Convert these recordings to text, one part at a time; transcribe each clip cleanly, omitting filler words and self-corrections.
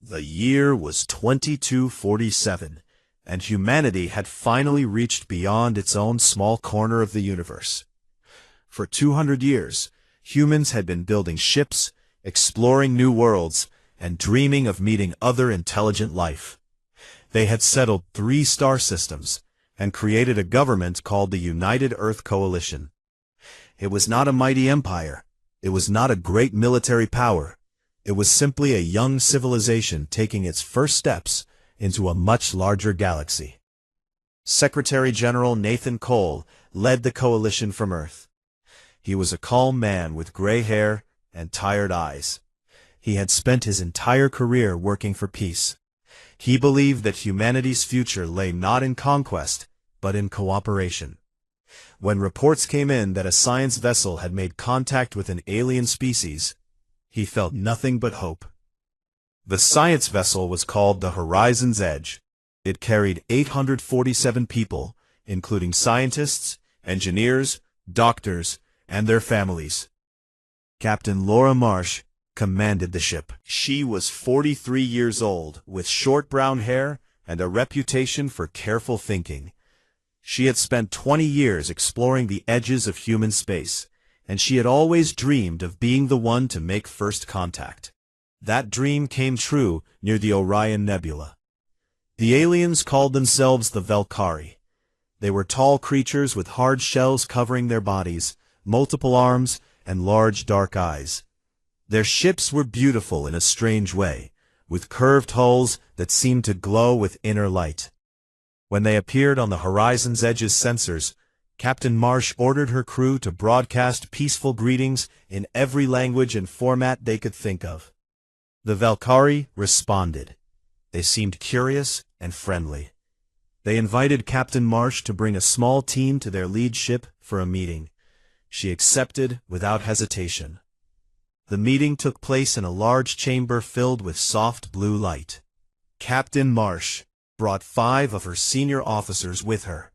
The year was 2247, and humanity had finally reached beyond its own small corner of the universe. For 200 years, humans had been building ships, exploring new worlds, and dreaming of meeting other intelligent life. They had settled 3 star systems and created a government called the United Earth Coalition. It was not a mighty empire. It was not a great military power. It was simply a young civilization taking its first steps into a much larger galaxy. Secretary General Nathan Cole led the coalition from Earth. He was a calm man with gray hair and tired eyes. He had spent his entire career working for peace. He believed that humanity's future lay not in conquest, but in cooperation. When reports came in that a science vessel had made contact with an alien species, he felt nothing but hope. The science vessel was called the Horizon's Edge. It carried 847 people, including scientists, engineers, doctors, and their families. Captain Laura Marsh commanded the ship. She was 43 years old, with short brown hair and a reputation for careful thinking. She had spent 20 years exploring the edges of human space, and she had always dreamed of being the one to make first contact. That dream came true near the Orion Nebula. The aliens called themselves the Valkyrie. They were tall creatures with hard shells covering their bodies, multiple arms, and large dark eyes. Their ships were beautiful in a strange way, with curved hulls that seemed to glow with inner light. When they appeared on the Horizon's Edge's sensors, Captain Marsh ordered her crew to broadcast peaceful greetings in every language and format they could think of. The Valkyrie responded. They seemed curious and friendly. They invited Captain Marsh to bring a small team to their lead ship for a meeting. She accepted without hesitation. The meeting took place in a large chamber filled with soft blue light. Captain Marsh brought 5 of her senior officers with her.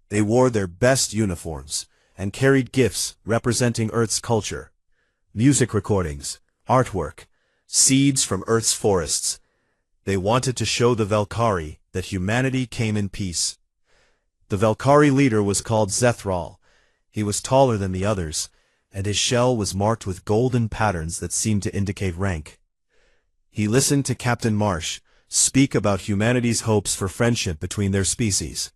They wore their best uniforms and carried gifts representing Earth's culture, music recordings, artwork, seeds from Earth's forests. They wanted to show the Valkyrie that humanity came in peace. The Valkyrie leader was called Zethral. He was taller than the others, and his shell was marked with golden patterns that seemed to indicate rank. He listened to Captain Marsh speak about humanity's hopes for friendship between their species.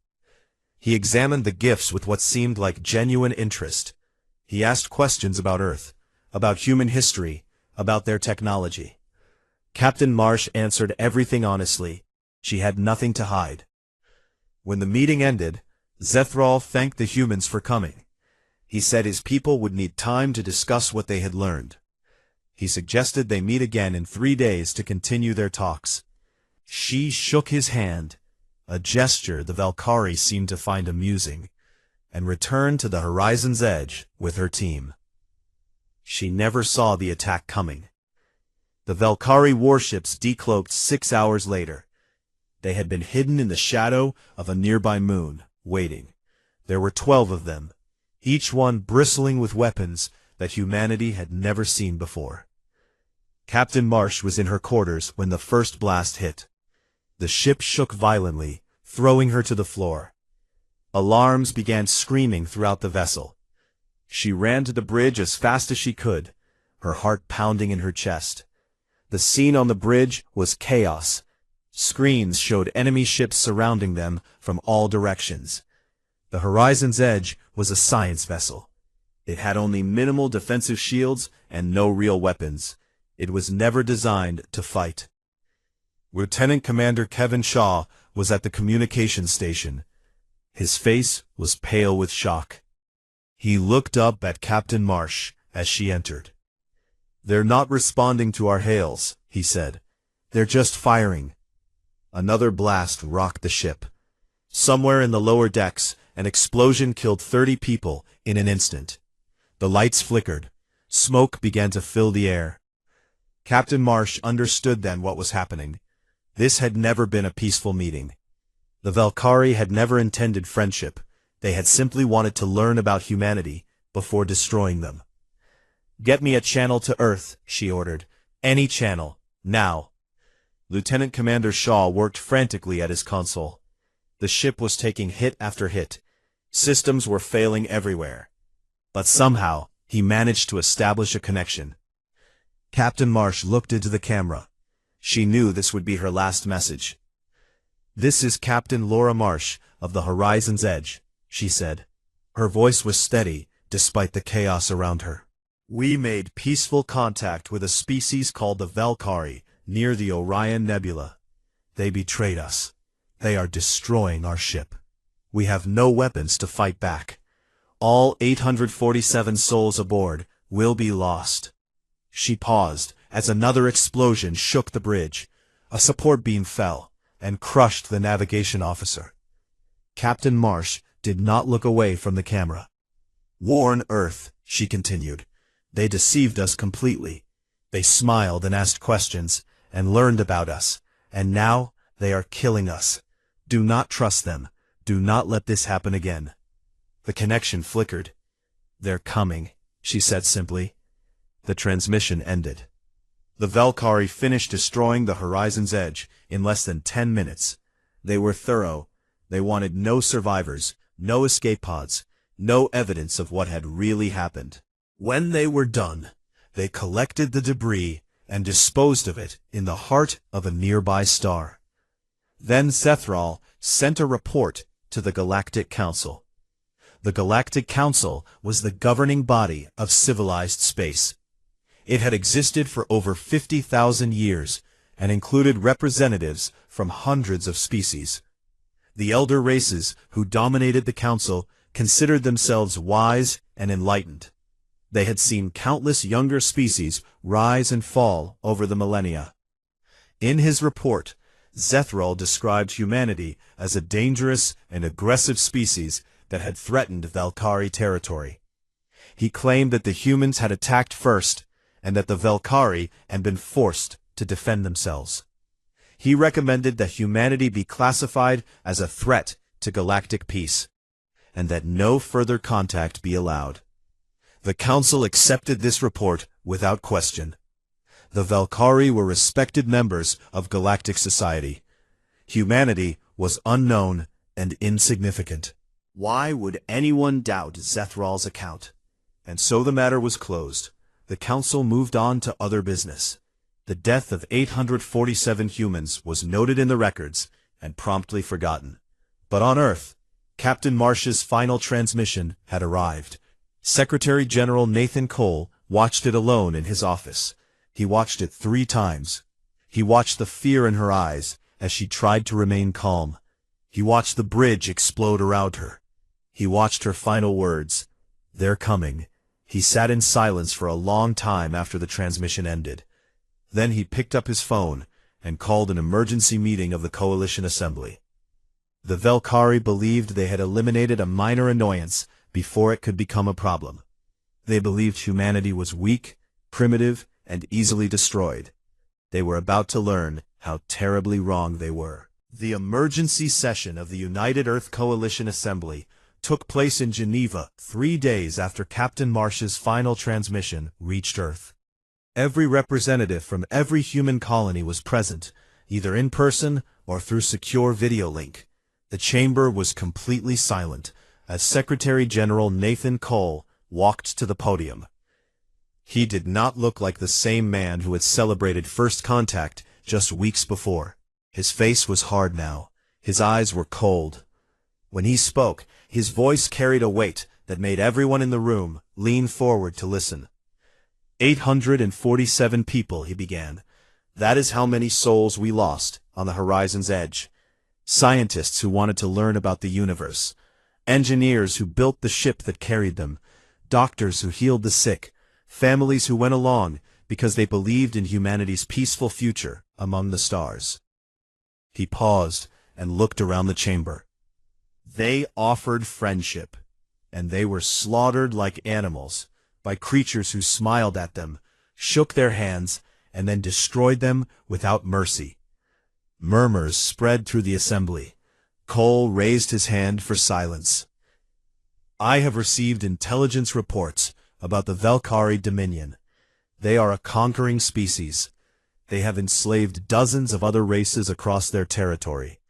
He examined the gifts with what seemed like genuine interest. He asked questions about Earth, about human history, about their technology. Captain Marsh answered everything honestly. She had nothing to hide. When the meeting ended, Zethral thanked the humans for coming. He said his people would need time to discuss what they had learned. He suggested they meet again in 3 days to continue their talks. She shook his hand, a gesture the Valkyrie seemed to find amusing, and returned to the Horizon's Edge with her team. She never saw the attack coming. The Valkyrie warships decloaked 6 hours later. They had been hidden in the shadow of a nearby moon, waiting. There were 12 of them, each one bristling with weapons that humanity had never seen before. Captain Marsh was in her quarters when the first blast hit. The ship shook violently, throwing her to the floor. Alarms began screaming throughout the vessel. She ran to the bridge as fast as she could, her heart pounding in her chest. The scene on the bridge was chaos. Screens showed enemy ships surrounding them from all directions. The Horizon's Edge was a science vessel. It had only minimal defensive shields and no real weapons. It was never designed to fight. Lieutenant Commander Kevin Shaw was at the communications station. His face was pale with shock. He looked up at Captain Marsh as she entered. "They're not responding to our hails," he said. "They're just firing." Another blast rocked the ship. Somewhere in the lower decks, an explosion killed 30 people in an instant. The lights flickered. Smoke began to fill the air. Captain Marsh understood then what was happening. This had never been a peaceful meeting. The Valkyrie had never intended friendship. They had simply wanted to learn about humanity before destroying them. "Get me a channel to Earth," she ordered. "Any channel, now." Lieutenant Commander Shaw worked frantically at his console. The ship was taking hit after hit. Systems were failing everywhere. But somehow, he managed to establish a connection. Captain Marsh looked into the camera. She knew this would be her last message. "This is Captain Laura Marsh of the Horizon's Edge," she said. Her voice was steady, despite the chaos around her. "We made peaceful contact with a species called the Valkyrie near the Orion Nebula. They betrayed us. They are destroying our ship. We have no weapons to fight back. All 847 souls aboard will be lost." She paused as another explosion shook the bridge. A support beam fell and crushed the navigation officer. Captain Marsh did not look away from the camera. "Warn Earth," she continued. "They deceived us completely. They smiled and asked questions and learned about us, and now they are killing us. Do not trust them. Do not let this happen again." The connection flickered. "They're coming," she said simply. The transmission ended. The Valkyrie finished destroying the Horizon's Edge in less than 10 minutes. They were thorough. They wanted no survivors, no escape pods, no evidence of what had really happened. When they were done, they collected the debris and disposed of it in the heart of a nearby star. Then Zethral sent a report to the Galactic Council. The Galactic Council was the governing body of civilized space. It had existed for over 50,000 years and included representatives from hundreds of species. The elder races who dominated the council considered themselves wise and enlightened. They had seen countless younger species rise and fall over the millennia. In his report, Zethral described humanity as a dangerous and aggressive species that had threatened Valkyrie territory. He claimed that the humans had attacked first and that the Valkyrie had been forced to defend themselves. He recommended that humanity be classified as a threat to galactic peace, and that no further contact be allowed. The Council accepted this report without question. The Valkyrie were respected members of galactic society. Humanity was unknown and insignificant. Why would anyone doubt Zethral's account? And so the matter was closed. The Council moved on to other business. The death of 847 humans was noted in the records and promptly forgotten. But on Earth, Captain Marsh's final transmission had arrived. Secretary General Nathan Cole watched it alone in his office. He watched it 3 times. He watched the fear in her eyes as she tried to remain calm. He watched the bridge explode around her. He watched her final words, "They're coming." He sat in silence for a long time after the transmission ended. Then he picked up his phone and called an emergency meeting of the Coalition Assembly. The Valkyrie believed they had eliminated a minor annoyance before it could become a problem. They believed humanity was weak, primitive, and easily destroyed. They were about to learn how terribly wrong they were. The emergency session of the United Earth Coalition Assembly took place in Geneva 3 days after Captain Marsh's final transmission reached Earth. Every representative from every human colony was present, either in person or through secure video link. The chamber was completely silent as Secretary General Nathan Cole walked to the podium. He did not look like the same man who had celebrated first contact just weeks before. His face was hard now. His eyes were cold. When he spoke, his voice carried a weight that made everyone in the room lean forward to listen. 847 people, he began. That is how many souls we lost on the Horizon's Edge. Scientists who wanted to learn about the universe. Engineers who built the ship that carried them. Doctors who healed the sick. Families who went along because they believed in humanity's peaceful future among the stars. He paused and looked around the chamber. They offered friendship, and they were slaughtered like animals by creatures who smiled at them, shook their hands, and then destroyed them without mercy. Murmurs spread through the assembly. Cole raised his hand for silence. I have received intelligence reports about the Valkyrie Dominion. They are a conquering species. They have enslaved dozens of other races across their territory.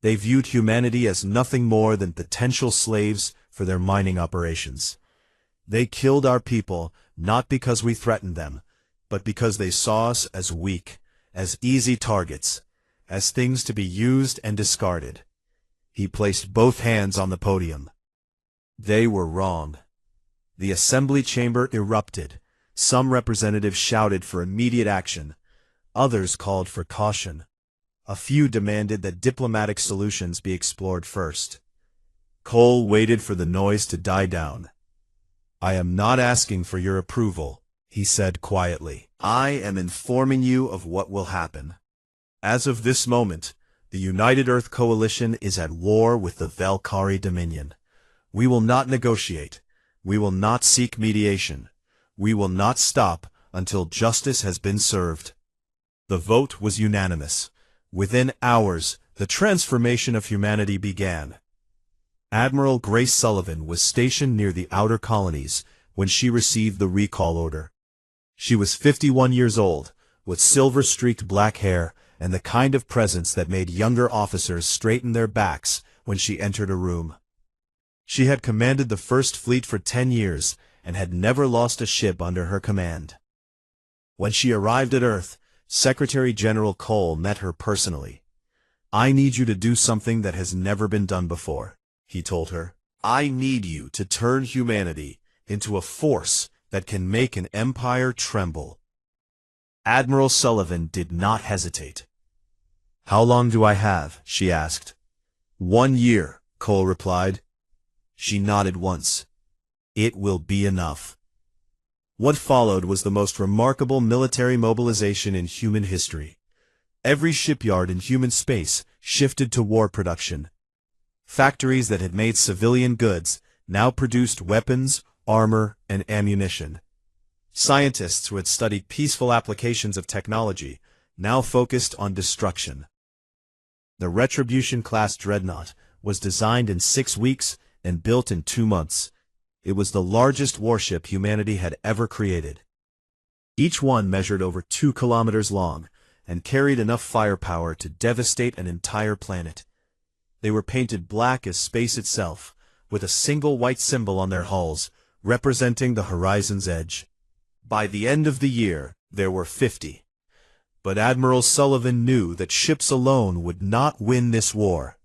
They viewed humanity as nothing more than potential slaves for their mining operations. They killed our people not because we threatened them, but because they saw us as weak, as easy targets, as things to be used and discarded. He placed both hands on the podium. They were wrong. The assembly chamber erupted. Some representatives shouted for immediate action. Others called for caution. A few demanded that diplomatic solutions be explored first. Cole waited for the noise to die down. "I am not asking for your approval," he said quietly. "I am informing you of what will happen. As of this moment, the United Earth Coalition is at war with the Valkyrie Dominion. We will not negotiate. We will not seek mediation. We will not stop until justice has been served." The vote was unanimous. Within hours, the transformation of humanity began. Admiral Grace Sullivan was stationed near the outer colonies when she received the recall order. She was 51 years old, with silver-streaked black hair and the kind of presence that made younger officers straighten their backs when she entered a room. She had commanded the First Fleet for 10 years and had never lost a ship under her command. When she arrived at Earth, Secretary General Cole met her personally. "I need you to do something that has never been done before," he told her. "I need you to turn humanity into a force that can make an empire tremble." Admiral Sullivan did not hesitate. "How long do I have?" she asked. "1 year," Cole replied. She nodded once. "It will be enough." What followed was the most remarkable military mobilization in human history. Every shipyard in human space shifted to war production. Factories that had made civilian goods now produced weapons, armor, and ammunition. Scientists who had studied peaceful applications of technology now focused on destruction. The Retribution-class dreadnought was designed in 6 weeks and built in 2 months. It was the largest warship humanity had ever created. Each one measured over 2 kilometers long and carried enough firepower to devastate an entire planet. They were painted black as space itself, with a single white symbol on their hulls, representing the horizon's edge. By the end of the year, there were 50. But Admiral Sullivan knew that ships alone would not win this war.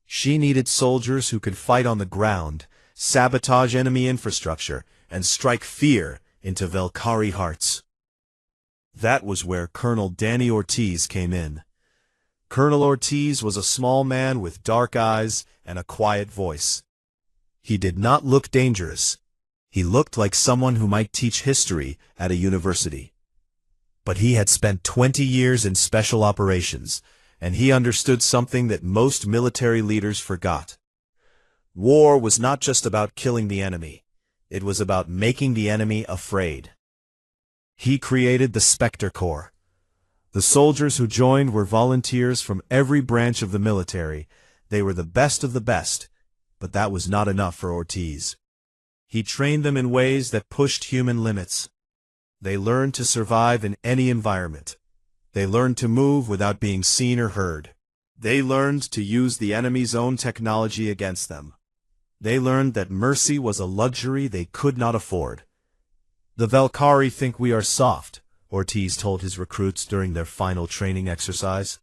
She needed soldiers who could fight on the ground, sabotage enemy infrastructure, and strike fear into Valkyrie hearts. That was where Colonel Danny Ortiz came in. Colonel Ortiz was a small man with dark eyes and a quiet voice. He did not look dangerous. He looked like someone who might teach history at a university. But he had spent 20 years in special operations, and he understood something that most military leaders forgot. War was not just about killing the enemy. It was about making the enemy afraid. He created the Spectre Corps. The soldiers who joined were volunteers from every branch of the military. They were the best of the best, but that was not enough for Ortiz. He trained them in ways that pushed human limits. They learned to survive in any environment. They learned to move without being seen or heard. They learned to use the enemy's own technology against them. They learned that mercy was a luxury they could not afford. "The Valkyrie think we are soft," Ortiz told his recruits during their final training exercise.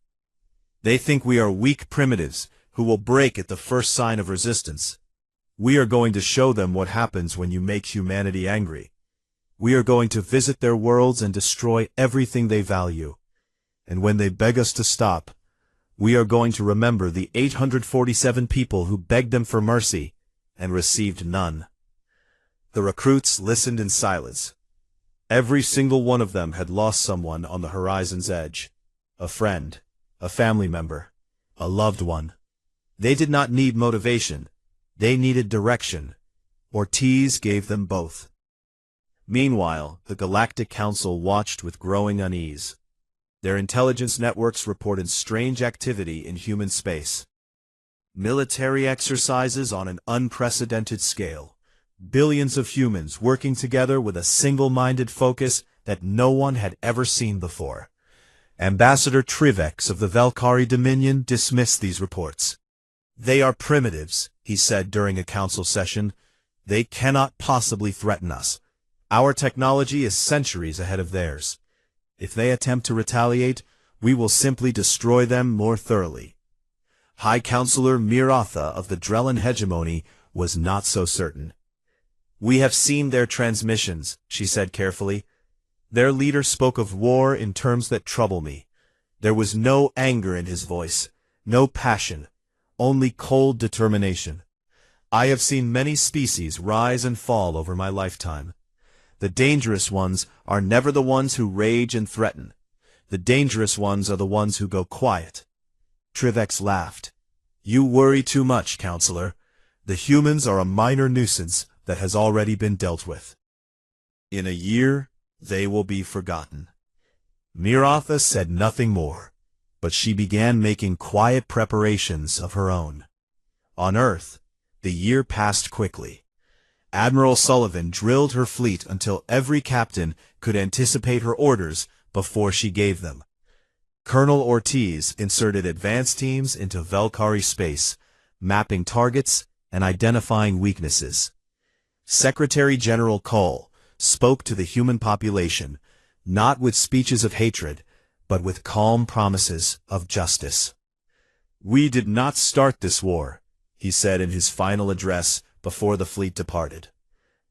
"They think we are weak primitives who will break at the first sign of resistance. We are going to show them what happens when you make humanity angry. We are going to visit their worlds and destroy everything they value. And when they beg us to stop, we are going to remember the 847 people who begged them for mercy and received none." The recruits listened in silence. Every single one of them had lost someone on the horizon's edge. A friend, a family member, a loved one. They did not need motivation. They needed direction. Ortiz gave them both. Meanwhile, the Galactic Council watched with growing unease. Their intelligence networks reported strange activity in human space. Military exercises on an unprecedented scale. Billions of humans working together with a single-minded focus that no one had ever seen before. Ambassador Trivex of the Valkyrie Dominion dismissed these reports. "They are primitives," he said during a council session. "They cannot possibly threaten us. Our technology is centuries ahead of theirs. If they attempt to retaliate, we will simply destroy them more thoroughly." High Counselor Miratha of the Drellin hegemony was not so certain. "We have seen their transmissions," she said carefully. "Their leader spoke of war in terms that trouble me. There was no anger in his voice, no passion, only cold determination. I have seen many species rise and fall over my lifetime. The dangerous ones are never the ones who rage and threaten. The dangerous ones are the ones who go quiet." Trivex laughed. "You worry too much, Counselor. The humans are a minor nuisance that has already been dealt with. In a year, they will be forgotten." Miratha said nothing more, but she began making quiet preparations of her own. On Earth, the year passed quickly. Admiral Sullivan drilled her fleet until every captain could anticipate her orders before she gave them. Colonel Ortiz inserted advance teams into Valkyrie space, mapping targets and identifying weaknesses. Secretary General Cole spoke to the human population, not with speeches of hatred, but with calm promises of justice. "We did not start this war," he said in his final address before the fleet departed.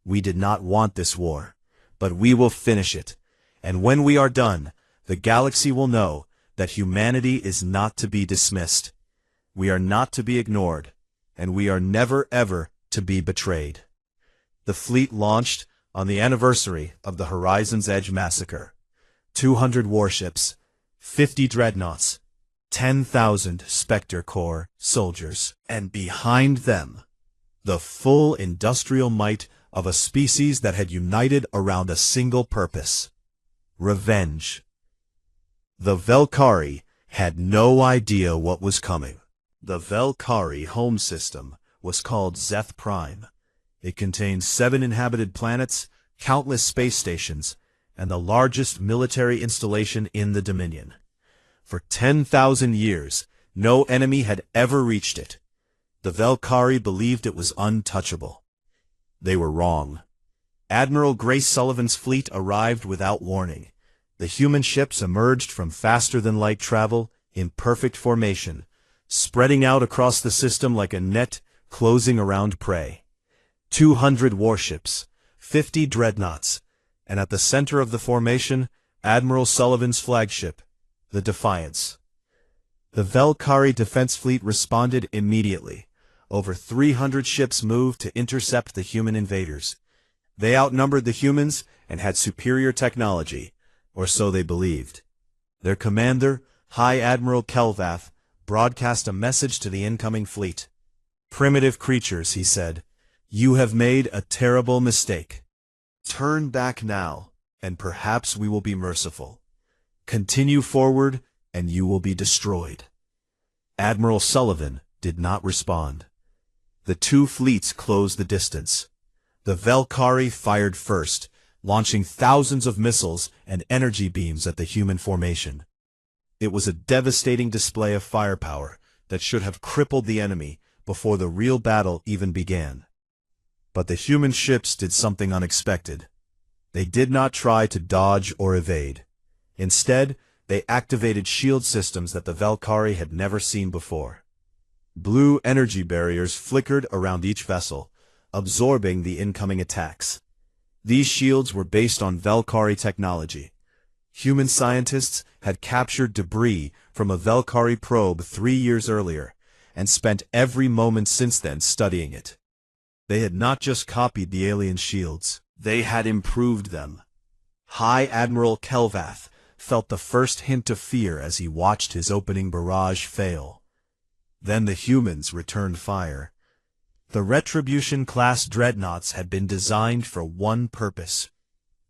"We did not want this war, but we will finish it, and when we are done, the galaxy will know that humanity is not to be dismissed. We are not to be ignored, and we are never ever to be betrayed." The fleet launched on the anniversary of the Horizon's Edge massacre. 200 warships, 50 dreadnoughts, 10,000 Spectre Corps soldiers, and behind them, the full industrial might of a species that had united around a single purpose: revenge. The Valkyrie had no idea what was coming. The Valkyrie home system was called Zeth Prime. It contained 7 inhabited planets, countless space stations, and the largest military installation in the Dominion. For 10,000 years, no enemy had ever reached it. The Valkyrie believed it was untouchable. They were wrong. Admiral Grace Sullivan's fleet arrived without warning. The human ships emerged from faster-than-light travel in perfect formation, spreading out across the system like a net closing around prey. 200 warships, 50 dreadnoughts, and at the center of the formation, Admiral Sullivan's flagship, the Defiance. The Valkyrie defense fleet responded immediately. Over 300 ships moved to intercept the human invaders. They outnumbered the humans and had superior technology, or so they believed. Their commander, High Admiral Kelvath, broadcast a message to the incoming fleet. "Primitive creatures," he said, "you have made a terrible mistake. Turn back now, and perhaps we will be merciful. Continue forward, and you will be destroyed." Admiral Sullivan did not respond. The two fleets closed the distance. The Valkyrie fired first, launching thousands of missiles and energy beams at the human formation. It was a devastating display of firepower that should have crippled the enemy before the real battle even began. But the human ships did something unexpected. They did not try to dodge or evade. Instead, they activated shield systems that the Valkyrie had never seen before. Blue energy barriers flickered around each vessel, absorbing the incoming attacks. These shields were based on Valkyrie technology. Human scientists had captured debris from a Valkyrie probe 3 years earlier, and spent every moment since then studying it. They had not just copied the alien shields, they had improved them. High Admiral Kelvath felt the first hint of fear as he watched his opening barrage fail. Then the humans returned fire. The Retribution-class dreadnoughts had been designed for one purpose: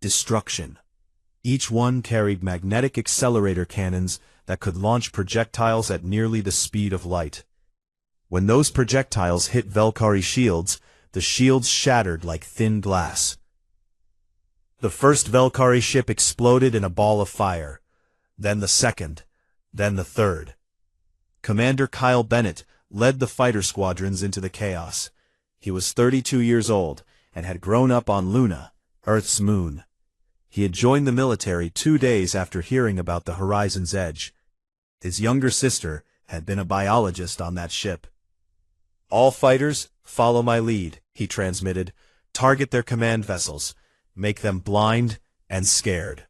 destruction. Each one carried magnetic accelerator cannons that could launch projectiles at nearly the speed of light. When those projectiles hit Valkyrie shields, the shields shattered like thin glass. The first Valkyrie ship exploded in a ball of fire. then the second, then the third. Commander Kyle Bennett led the fighter squadrons into the chaos. He was 32 years old and had grown up on Luna, Earth's moon. He had joined the military 2 days after hearing about the Horizon's Edge. His younger sister had been a biologist on that ship. "All fighters, follow my lead," he transmitted. "Target their command vessels. Make them blind and scared."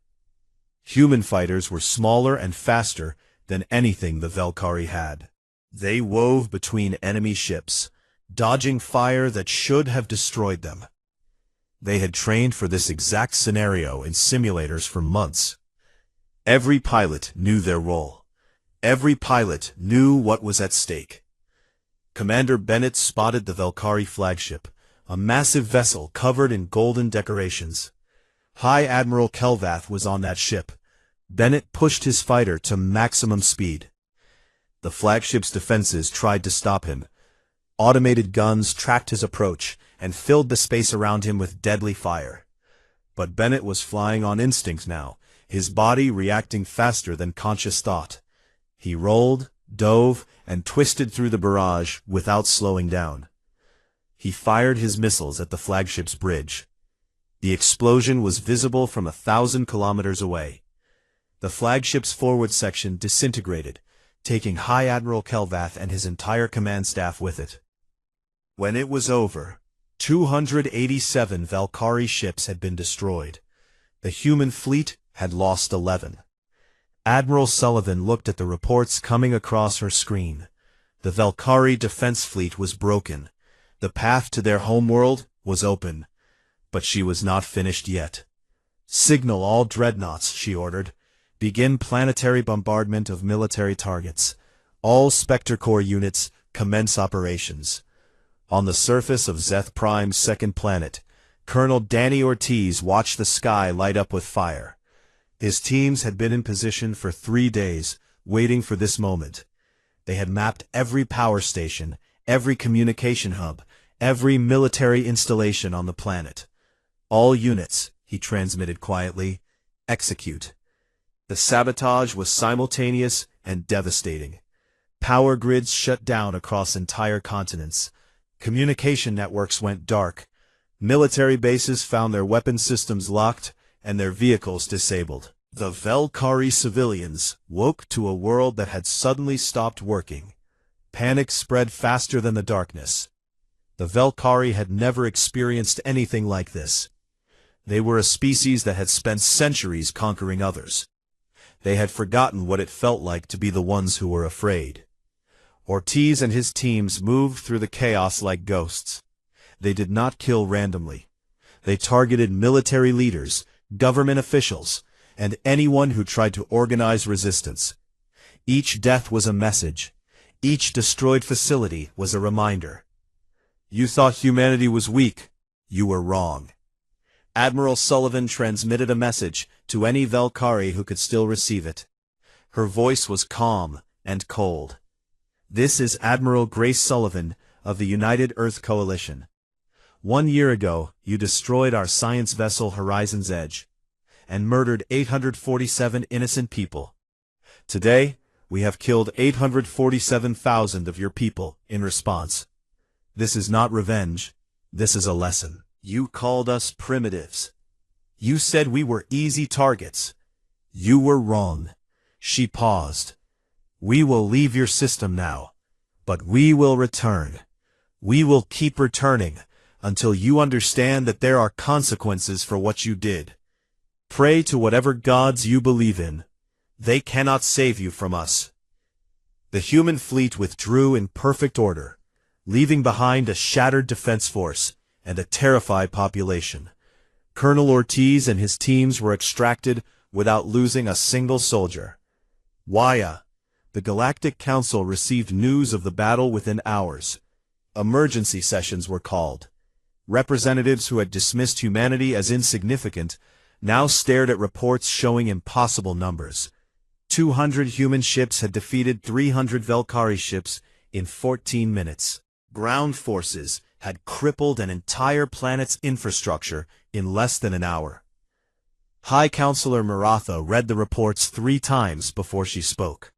Human fighters were smaller and faster than anything the Valkyrie had. They wove between enemy ships, dodging fire that should have destroyed them. They had trained for this exact scenario in simulators for months. Every pilot knew their role. Every pilot knew what was at stake. Commander Bennett spotted the Valkyrie flagship, a massive vessel covered in golden decorations. High Admiral Kelvath was on that ship. Bennett pushed his fighter to maximum speed. The flagship's defenses tried to stop him. Automated guns tracked his approach and filled the space around him with deadly fire. But Bennett was flying on instinct now, his body reacting faster than conscious thought. He rolled, dove, and twisted through the barrage without slowing down. He fired his missiles at the flagship's bridge. The explosion was visible from 1,000 kilometers away. The flagship's forward section disintegrated, taking High Admiral Kelvath and his entire command staff with it. When it was over, 287 Valkyrie ships had been destroyed. The human fleet had lost 11. Admiral Sullivan looked at the reports coming across her screen. The Valkyrie defense fleet was broken. The path to their homeworld was open. But she was not finished yet. "Signal all dreadnoughts," she ordered. "Begin planetary bombardment of military targets. All Spectre Corps units commence operations." On the surface of Zeth Prime's second planet, Colonel Danny Ortiz watched the sky light up with fire. His teams had been in position for 3 days, waiting for this moment. They had mapped every power station, every communication hub, every military installation on the planet. "All units," he transmitted quietly, "execute." The sabotage was simultaneous and devastating. Power grids shut down across entire continents. Communication networks went dark. Military bases found their weapon systems locked and their vehicles disabled. The Valkyrie civilians woke to a world that had suddenly stopped working. Panic spread faster than the darkness. The Valkyrie had never experienced anything like this. They were a species that had spent centuries conquering others. They had forgotten what it felt like to be the ones who were afraid. Ortiz and his teams moved through the chaos like ghosts. They did not kill randomly. They targeted military leaders, government officials, and anyone who tried to organize resistance. Each death was a message. Each destroyed facility was a reminder. "You thought humanity was weak. You were wrong." Admiral Sullivan transmitted a message to any Valkyrie who could still receive it. Her voice was calm and cold. "This is Admiral Grace Sullivan of the United Earth Coalition. 1 year ago, you destroyed our science vessel Horizon's Edge and murdered 847 innocent people. Today, we have killed 847,000 of your people in response. This is not revenge. This is a lesson. You called us primitives. You said we were easy targets. You were wrong." She paused. "We will leave your system now, but we will return. We will keep returning until you understand that there are consequences for what you did. Pray to whatever gods you believe in. They cannot save you from us." The human fleet withdrew in perfect order, leaving behind a shattered defense force and a terrified population. Colonel Ortiz and his teams were extracted without losing a single soldier. The Galactic Council received news of the battle within hours. Emergency sessions were called. Representatives who had dismissed humanity as insignificant now stared at reports showing impossible numbers. 200 human ships had defeated 300 Valkyrie ships in 14 minutes. Ground forces had crippled an entire planet's infrastructure in less than an hour. High Counselor Maratha read the reports 3 times before she spoke.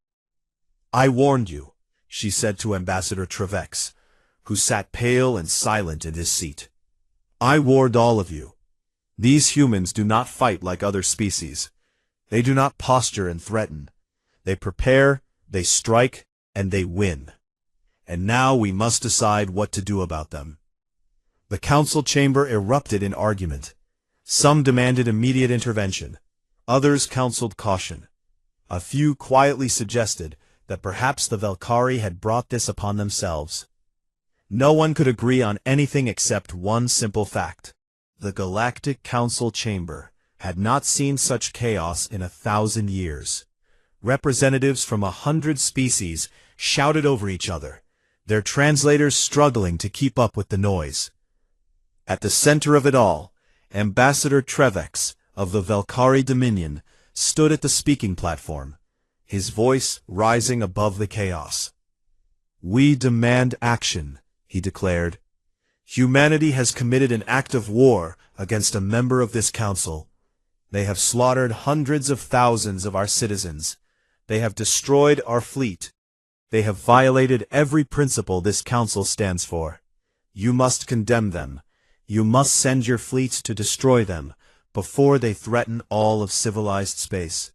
"I warned you," she said to Ambassador Trevex, who sat pale and silent in his seat. "I warned all of you. These humans do not fight like other species. They do not posture and threaten. They prepare, they strike, and they win. And now we must decide what to do about them." The council chamber erupted in argument. Some demanded immediate intervention. Others counseled caution. A few quietly suggested that perhaps the Valkyrie had brought this upon themselves. No one could agree on anything except one simple fact. The Galactic Council Chamber had not seen such chaos in 1,000 years. Representatives from 100 species shouted over each other, their translators struggling to keep up with the noise. At the center of it all, Ambassador Trevex of the Valkyrie Dominion stood at the speaking platform, his voice rising above the chaos. "We demand action," he declared. "Humanity has committed an act of war against a member of this council. They have slaughtered hundreds of thousands of our citizens. They have destroyed our fleet. They have violated every principle this council stands for. You must condemn them. You must send your fleets to destroy them before they threaten all of civilized space."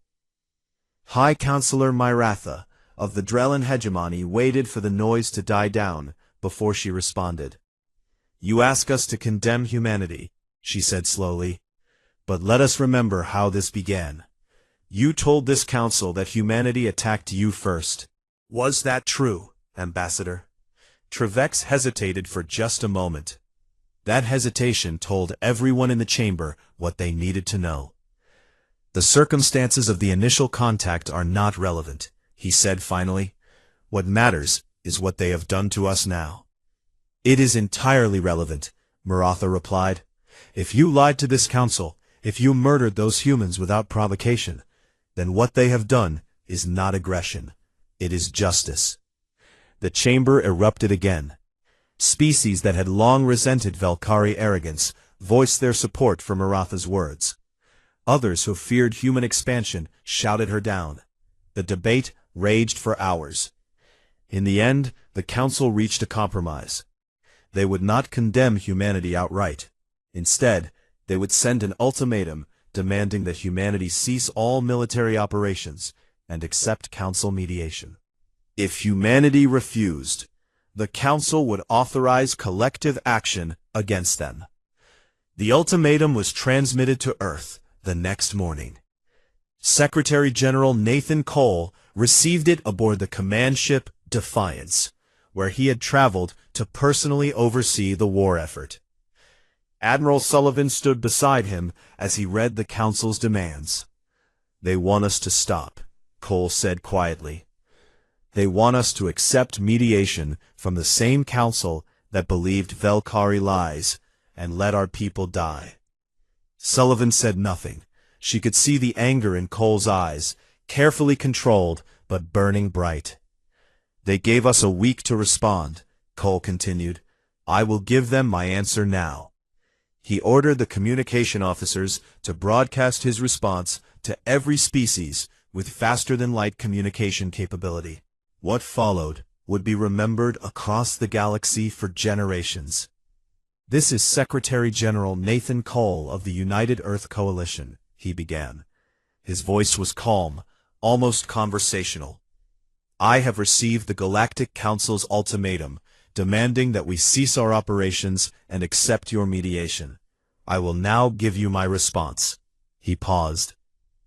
High Counselor Myratha of the Drellin hegemony waited for the noise to die down before she responded. "You ask us to condemn humanity," she said slowly, "but let us remember how this began. You told this council that humanity attacked you first. Was that true, Ambassador?" Trevex hesitated for just a moment. That hesitation told everyone in the chamber what they needed to know. "The circumstances of the initial contact are not relevant," he said finally. "What matters is what they have done to us now." "It is entirely relevant," Maratha replied. "If you lied to this council, if you murdered those humans without provocation, then what they have done is not aggression. It is justice." The chamber erupted again. Species that had long resented Valkyrie arrogance voiced their support for Maratha's words. Others who feared human expansion shouted her down. The debate raged for hours. In the end, the council reached a compromise. They would not condemn humanity outright. Instead, they would send an ultimatum demanding that humanity cease all military operations and accept council mediation. If humanity refused, the council would authorize collective action against them. The ultimatum was transmitted to Earth the next morning. Secretary General Nathan Cole received it aboard the command ship Defiance, where he had traveled to personally oversee the war effort. Admiral Sullivan stood beside him as he read the council's demands. "They want us to stop," Cole said quietly. "They want us to accept mediation from the same council that believed Valkyrie lies and let our people die." Sullivan said nothing. She could see the anger in Cole's eyes, carefully controlled but burning bright. "They gave us a week to respond," Cole continued. "I will give them my answer now." He ordered the communication officers to broadcast his response to every species with faster-than-light communication capability. What followed would be remembered across the galaxy for generations. "This is Secretary General Nathan Cole of the United Earth Coalition," he began. His voice was calm, almost conversational. "I have received the Galactic Council's ultimatum, demanding that we cease our operations and accept your mediation. I will now give you my response." He paused.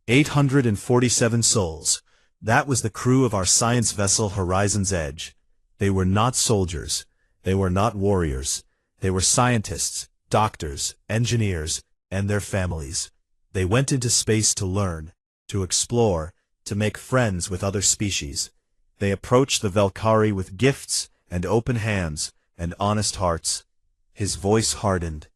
847 souls. That was the crew of our science vessel Horizon's Edge. They were not soldiers. They were not warriors. They were scientists, doctors, engineers, and their families. They went into space to learn, to explore, to make friends with other species. They approached the Valkyrie with gifts and open hands and honest hearts. His voice hardened.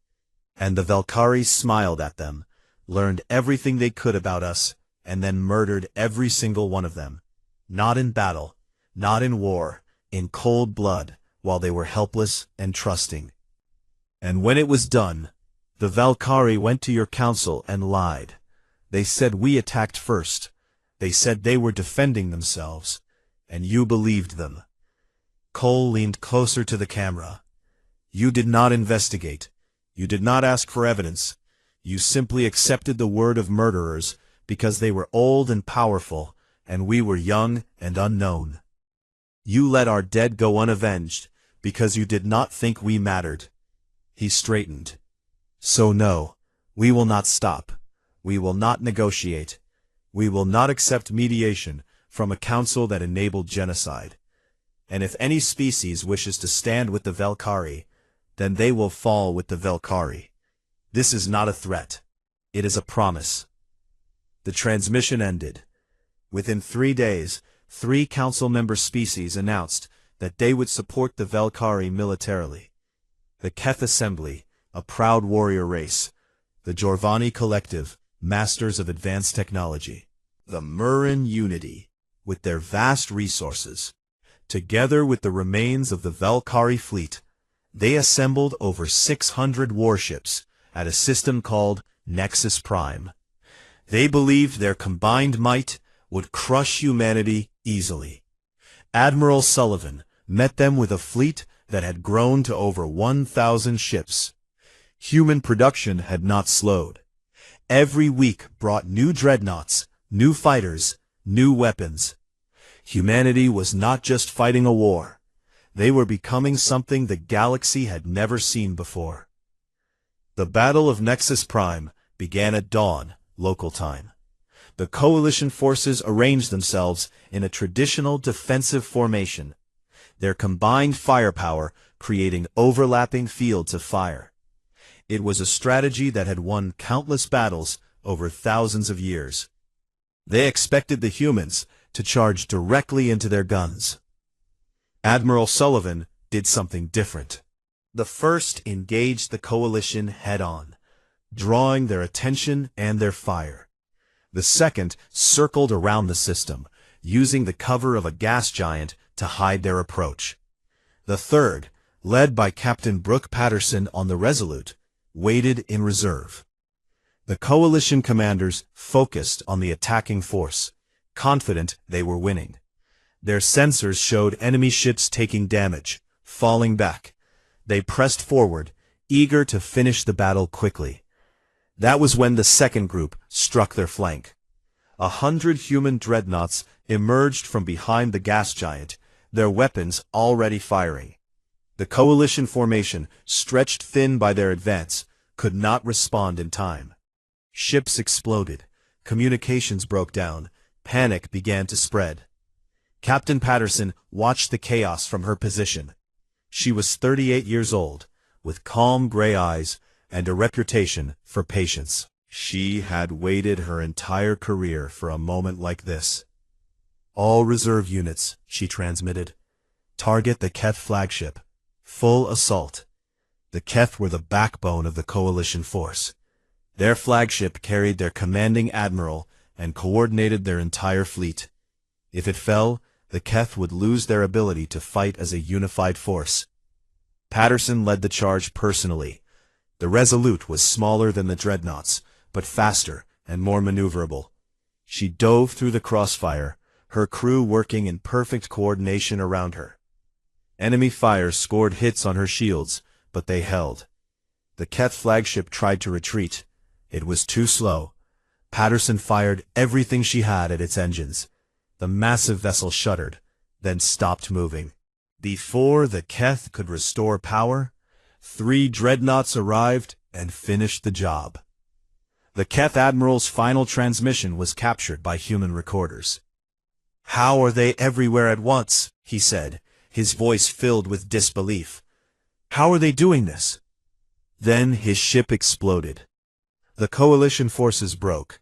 And the Valkyrie smiled at them, learned everything they could about us, and then murdered every single one of them. Not in battle, not in war, in cold blood, while they were helpless and trusting. And when it was done, the Valkyrie went to your council and lied. They said we attacked first. They said they were defending themselves. And you believed them. Cole leaned closer to the camera. You did not investigate. You did not ask for evidence. You simply accepted the word of murderers because they were old and powerful, and we were young and unknown. You let our dead go unavenged because you did not think we mattered. He straightened. So no, we will not stop. We will not negotiate. We will not accept mediation from a council that enabled genocide. And if any species wishes to stand with the Velkhari, then they will fall with the Velkhari. This is not a threat. It is a promise. The transmission ended. Within 3 days, 3 council member species announced that they would support the Velkhari militarily. The Keth Assembly, a proud warrior race. The Jorvani Collective, masters of advanced technology. The Murin Unity, with their vast resources. Together with the remains of the Velkhari fleet, they assembled over 600 warships at a system called Nexus Prime. They believed their combined might would crush humanity easily. Admiral Sullivan met them with a fleet that had grown to over 1,000 ships. Human production had not slowed. Every week brought new dreadnoughts, new fighters, new weapons. Humanity was not just fighting a war. They were becoming something the galaxy had never seen before. The Battle of Nexus Prime began at dawn, local time. The coalition forces arranged themselves in a traditional defensive formation, their combined firepower creating overlapping fields of fire. It was a strategy that had won countless battles over thousands of years. They expected the humans to charge directly into their guns. Admiral Sullivan did something different. The first engaged the coalition head-on, drawing their attention and their fire. The second circled around the system, using the cover of a gas giant to hide their approach. The third, led by Captain Brooke Patterson on the Resolute, waited in reserve. The coalition commanders focused on the attacking force, confident they were winning. Their sensors showed enemy ships taking damage, falling back. They pressed forward, eager to finish the battle quickly. That was when the second group struck their flank. 100 human dreadnoughts emerged from behind the gas giant, their weapons already firing. The coalition formation, stretched thin by their advance, could not respond in time. Ships exploded, communications broke down, panic began to spread. Captain Patterson watched the chaos from her position. She was 38 years old, with calm gray eyes and a reputation for patience. She had waited her entire career for a moment like this. All reserve units, she transmitted. Target the Keth flagship. Full assault. The Keth were the backbone of the coalition force. Their flagship carried their commanding admiral and coordinated their entire fleet. If it fell, the Keth would lose their ability to fight as a unified force. Patterson led the charge personally. The Resolute was smaller than the dreadnoughts, but faster and more maneuverable. She dove through the crossfire, her crew working in perfect coordination around her. Enemy fire scored hits on her shields, but they held. The Keth flagship tried to retreat. It was too slow. Patterson fired everything she had at its engines. The massive vessel shuddered, then stopped moving. Before the Keth could restore power, 3 dreadnoughts arrived and finished the job. The Keth Admiral's final transmission was captured by human recorders. "How are they everywhere at once?" he said, his voice filled with disbelief. "How are they doing this?" Then his ship exploded. The coalition forces broke.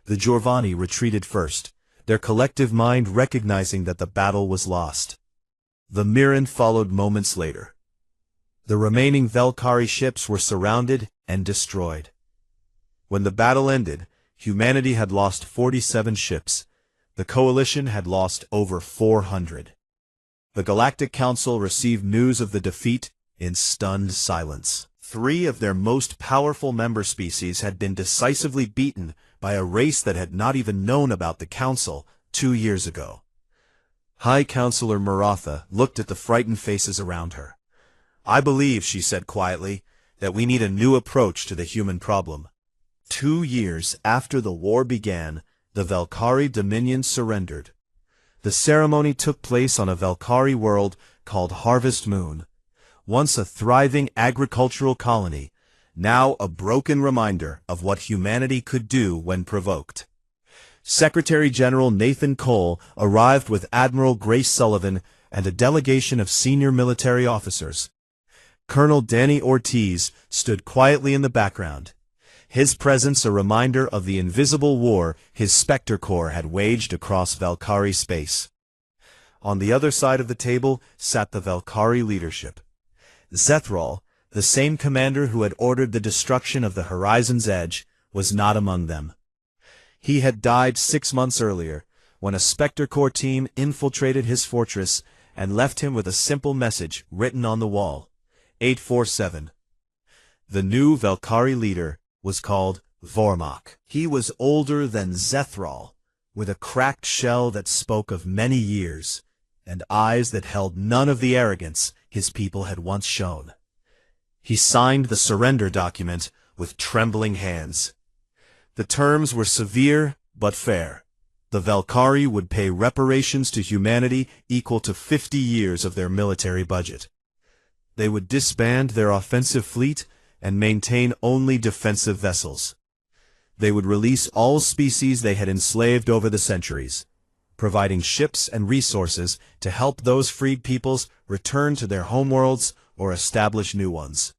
The Jorvani retreated first, their collective mind recognizing that the battle was lost. The Mirren followed moments later. The remaining Velkhari ships were surrounded and destroyed. When the battle ended, humanity had lost 47 ships. The coalition had lost over 400. The Galactic Council received news of the defeat in stunned silence. 3 of their most powerful member species had been decisively beaten by a race that had not even known about the Council 2 years ago. High Counselor Maratha looked at the frightened faces around her. "I believe," she said quietly, "that we need a new approach to the human problem." 2 years after the war began, the Valkyrie Dominion surrendered. The ceremony took place on a Valkyrie world called Harvest Moon, once a thriving agricultural colony, now a broken reminder of what humanity could do when provoked. Secretary General Nathan Cole arrived with Admiral Grace Sullivan and a delegation of senior military officers. Colonel Danny Ortiz stood quietly in the background, his presence a reminder of the invisible war his Spectre Corps had waged across Valkyrie space. On the other side of the table sat the Valkyrie leadership. Zethral, the same commander who had ordered the destruction of the Horizon's Edge, was not among them. He had died 6 months earlier, when a Spectre Corps team infiltrated his fortress and left him with a simple message written on the wall: 847. The new Valkyrie leader was called Vormak. He was older than Zethral, with a cracked shell that spoke of many years, and eyes that held none of the arrogance his people had once shown. He signed the surrender document with trembling hands. The terms were severe but fair. The Valkyrie would pay reparations to humanity equal to 50 years of their military budget. They would disband their offensive fleet and maintain only defensive vessels. They would release all species they had enslaved over the centuries, providing ships and resources to help those freed peoples return to their homeworlds or establish new ones.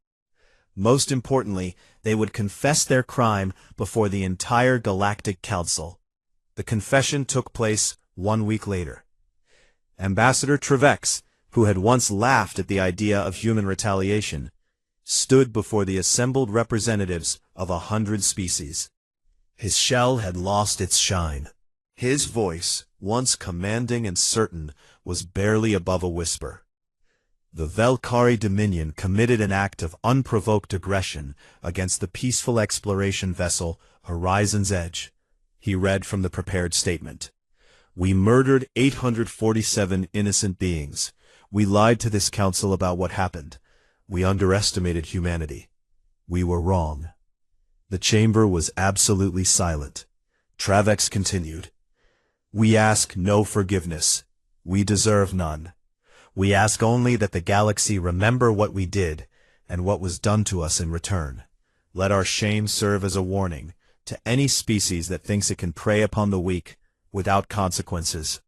Most importantly, they would confess their crime before the entire Galactic Council. The confession took place 1 week later. Ambassador Trevex, who had once laughed at the idea of human retaliation, stood before the assembled representatives of 100 species. His shell had lost its shine. His voice, once commanding and certain, was barely above a whisper. The Valkyrie Dominion committed an act of unprovoked aggression against the peaceful exploration vessel Horizon's Edge. He read from the prepared statement. "We murdered 847 innocent beings. We lied to this council about what happened. We underestimated humanity. We were wrong." The chamber was absolutely silent. Travex continued. "We ask no forgiveness. We deserve none. We ask only that the galaxy remember what we did and what was done to us in return. Let our shame serve as a warning to any species that thinks it can prey upon the weak without consequences."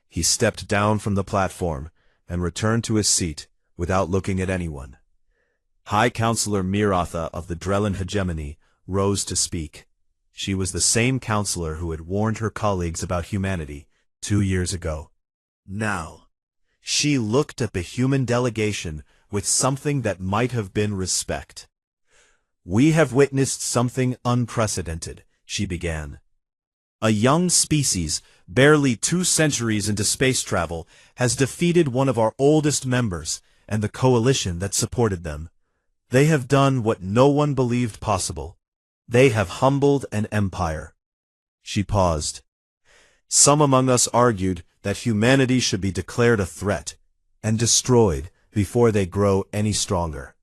He stepped down from the platform and returned to his seat without looking at anyone. High Counselor Miratha of the Drellin Hegemony rose to speak. She was the same counselor who had warned her colleagues about humanity 2 years ago. Now, she looked at the human delegation with something that might have been respect. "We have witnessed something unprecedented," she began. "A young species, barely 2 centuries into space travel, has defeated one of our oldest members and the coalition that supported them. They have done what no one believed possible. They have humbled an empire." She paused. "Some among us argued that humanity should be declared a threat and destroyed before they grow any stronger.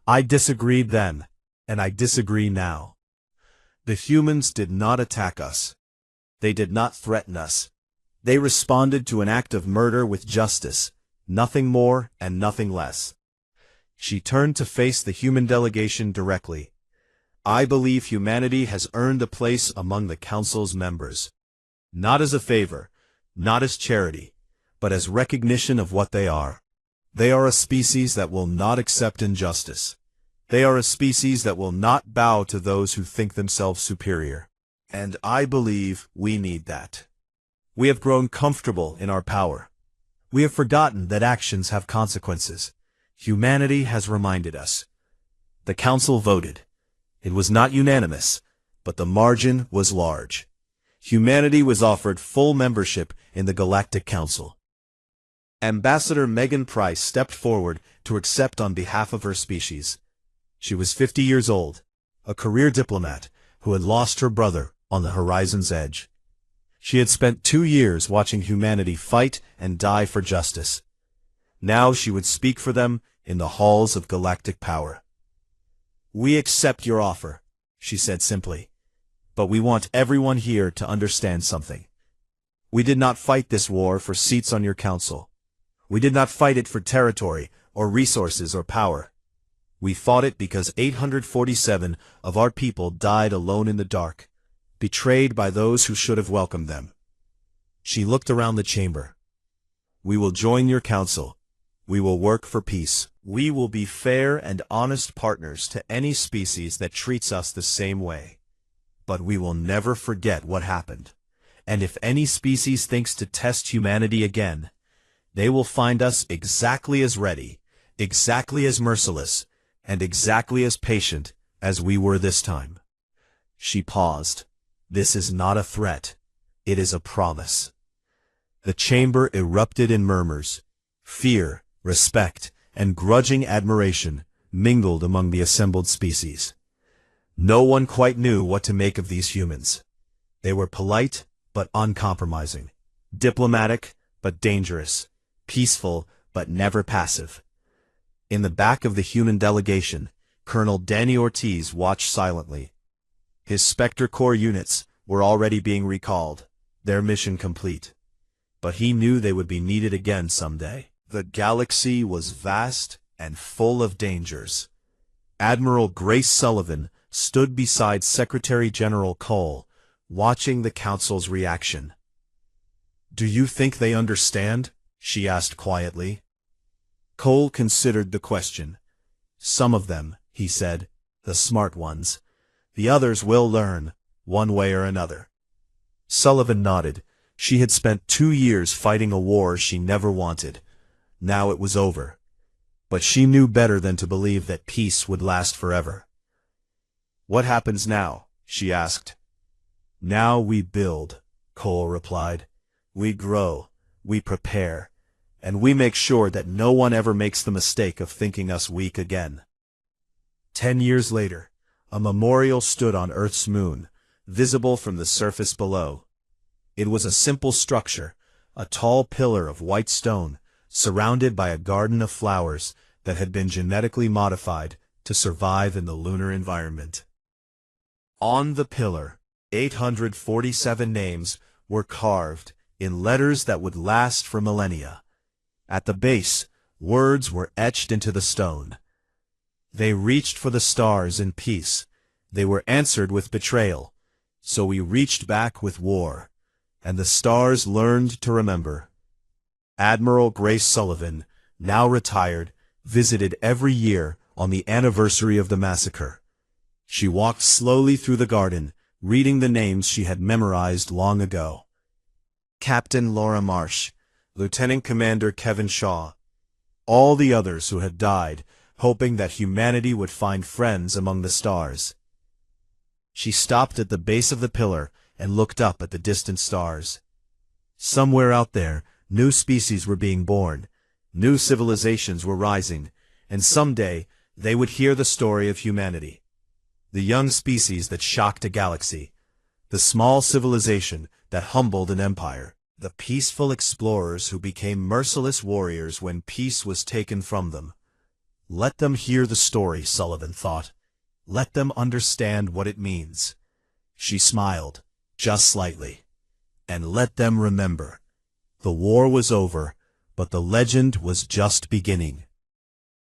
I disagreed then, and I disagree now. The humans did not attack us. They did not threaten us. They responded to an act of murder with justice, nothing more and nothing less." She turned to face the human delegation directly. "I believe humanity has earned a place among the Council's members. Not as a favor, not as charity, but as recognition of what they are. They are a species that will not accept injustice. They are a species that will not bow to those who think themselves superior. And I believe we need that. We have grown comfortable in our power. We have forgotten that actions have consequences. Humanity has reminded us." The Council voted. It was not unanimous, but the margin was large. Humanity was offered full membership in the Galactic Council. Ambassador Megan Price stepped forward to accept on behalf of her species. She was 50 years old, a career diplomat who had lost her brother on the horizon's edge. She had spent 2 years watching humanity fight and die for justice. Now she would speak for them in the halls of galactic power. "We accept your offer," she said simply, "but we want everyone here to understand something. We did not fight this war for seats on your council. We did not fight it for territory or resources or power. We fought it because 847 of our people died alone in the dark, betrayed by those who should have welcomed them." She looked around the chamber. "We will join your council. We will work for peace. We will be fair and honest partners to any species that treats us the same way. But we will never forget what happened. And if any species thinks to test humanity again, they will find us exactly as ready, exactly as merciless, and exactly as patient as we were this time." She paused. "This is not a threat. It is a promise." The chamber erupted in murmurs. Fear, respect, and grudging admiration mingled among the assembled species. No one quite knew what to make of these humans. They were polite but uncompromising, diplomatic but dangerous, peaceful but never passive. In the back of the human delegation, Colonel Danny Ortiz watched silently. His Spectre Corps units were already being recalled, their mission complete. But he knew they would be needed again someday. The galaxy was vast and full of dangers. Admiral Grace Sullivan stood beside Secretary General Cole, watching the council's reaction. "Do you think they understand?" she asked quietly. Cole considered the question. "Some of them," he said, "the smart ones. The others will learn, one way or another." Sullivan nodded. She had spent 2 years fighting a war she never wanted. Now it was over. But she knew better than to believe that peace would last forever. "What happens now?" she asked. "Now we build," Cole replied. "We grow, we prepare, and we make sure that no one ever makes the mistake of thinking us weak again." 10 years later, a memorial stood on Earth's moon, visible from the surface below. It was a simple structure, a tall pillar of white stone, surrounded by a garden of flowers that had been genetically modified to survive in the lunar environment. On the pillar, 847 names were carved in letters that would last for millennia. At the base, words were etched into the stone. They reached for the stars in peace. They were answered with betrayal. So we reached back with war, and the stars learned to remember. Admiral Grace Sullivan, now retired, visited every year on the anniversary of the massacre. She walked slowly through the garden, reading the names she had memorized long ago. Captain Laura Marsh, Lieutenant Commander Kevin Shaw, all the others who had died, hoping that humanity would find friends among the stars. She stopped at the base of the pillar and looked up at the distant stars. Somewhere out there, new species were being born, new civilizations were rising, and someday they would hear the story of humanity. The young species that shocked a galaxy, the small civilization that humbled an empire, the peaceful explorers who became merciless warriors when peace was taken from them. Let them hear the story, Sullivan thought. Let them understand what it means. She smiled, just slightly. And let them remember. The war was over, but the legend was just beginning.